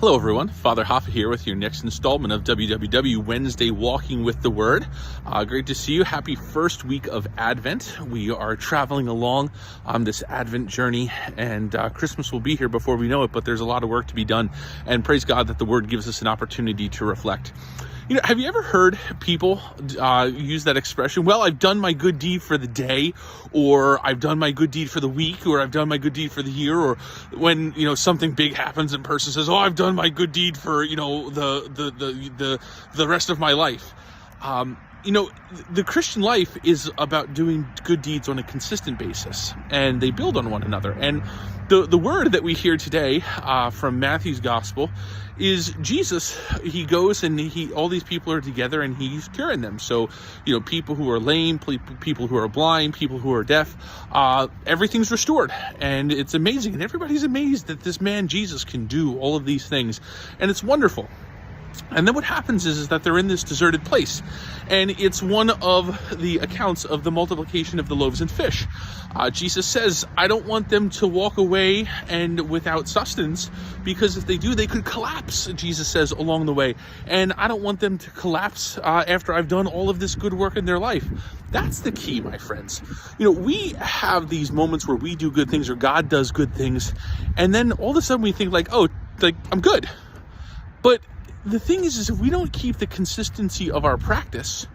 Hello everyone, Father Hoffa here with your next installment of WWW Wednesday Walking with the Word. Great to see you. Happy first week of Advent. We are traveling along on this Advent journey, and Christmas will be here before we know it, but there's a lot of work to be done, and praise God that the Word gives us an opportunity to reflect. You know, have you ever heard people use that expression, well, I've done my good deed for the day, or I've done my good deed for the week, or I've done my good deed for the year, or when, you know, something big happens and a person says, oh, I've done my good deed for, you know, the rest of my life. You know, the Christian life is about doing good deeds on a consistent basis, and they build on one another. And the word that we hear today from Matthew's gospel is Jesus. He goes and all these people are together and he's curing them. So, you know, people who are lame, people who are blind, people who are deaf, everything's restored. And it's amazing. And everybody's amazed that this man Jesus can do all of these things. And it's wonderful. And then what happens is that they're in this deserted place, and it's one of the accounts of the multiplication of the loaves and fish. Jesus says, I don't want them to walk away and without sustenance, because if they do, they could collapse, Jesus says, along the way. And I don't want them to collapse after I've done all of this good work in their life. That's the key, my friends. You know, we have these moments where we do good things, or God does good things, and then all of a sudden we think like, oh, like, I'm good. But the thing is if we don't keep the consistency of our practice,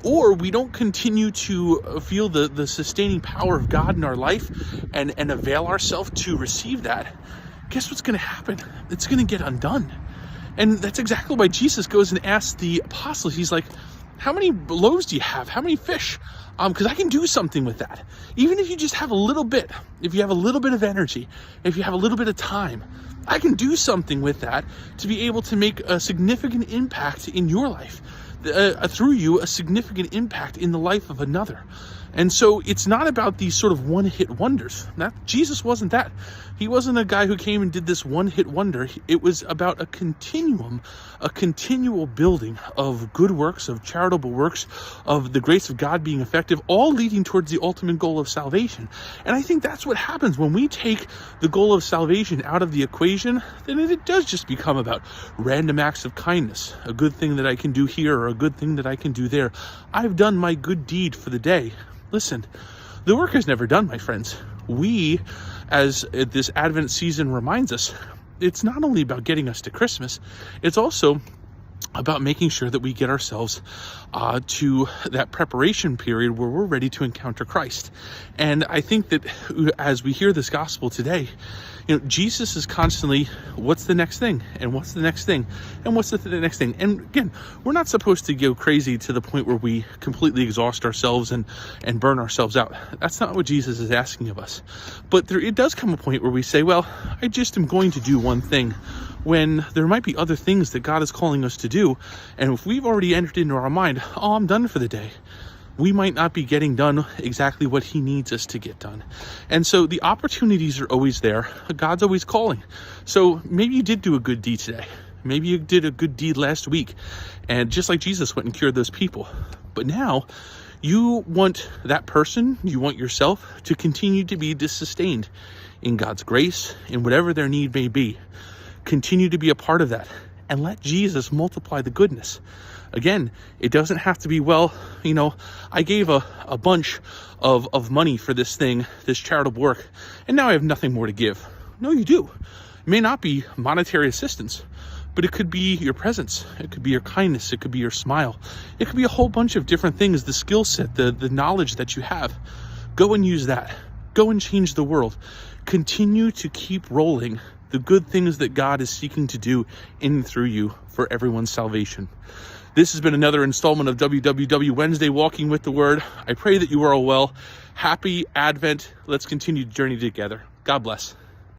or we don't continue to feel the sustaining power of God in our life and avail ourselves to receive that, guess what's going to happen? It's going to get undone. And that's exactly why Jesus goes and asks the apostles, he's like, how many loaves do you have? How many fish? Because I can do something with that. Even if you just have a little bit, if you have a little bit of energy, if you have a little bit of time, I can do something with that to be able to make a significant impact in your life. Through you, a significant impact in the life of another. And so it's not about these sort of one-hit wonders. Jesus wasn't that. He wasn't a guy who came and did this one-hit wonder. It was about a continual building of good works, of charitable works, of the grace of God being effective, all leading towards the ultimate goal of salvation. And I think that's what happens when we take the goal of salvation out of the equation. Then it does just become about random acts of kindness, a good thing that I can do here or a good thing that I can do there. I've done my good deed for the day. Listen, the work is never done, my friends. We, as this Advent season reminds us, it's not only about getting us to Christmas, it's also about making sure that we get ourselves to that preparation period where we're ready to encounter Christ. And I think that as we hear this gospel today, you know, Jesus is constantly, what's the next thing? And what's the next thing? And what's the next thing? And again, we're not supposed to go crazy to the point where we completely exhaust ourselves and burn ourselves out. That's not what Jesus is asking of us. But it does come a point where we say, well, I just am going to do one thing, when there might be other things that God is calling us to do. And if we've already entered into our mind, oh, I'm done for the day, we might not be getting done exactly what he needs us to get done. And so the opportunities are always there. God's always calling. So maybe you did do a good deed today. Maybe you did a good deed last week. And just like Jesus went and cured those people. But now you want that person, you want yourself to continue to be sustained in God's grace, in whatever their need may be. Continue to be a part of that and let Jesus multiply the goodness. Again, it doesn't have to be, well, you know, I gave a bunch of money for this thing, this charitable work, and now I have nothing more to give. No, you do. It may not be monetary assistance, but it could be your presence. It could be your kindness. It could be your smile. It could be a whole bunch of different things, the skill set, the knowledge that you have. Go and use that. Go and change the world. Continue to keep rolling the good things that God is seeking to do in and through you for everyone's salvation. This has been another installment of WWW Wednesday Walking with the Word. I pray that you are all well. Happy Advent. Let's continue the journey together. God bless.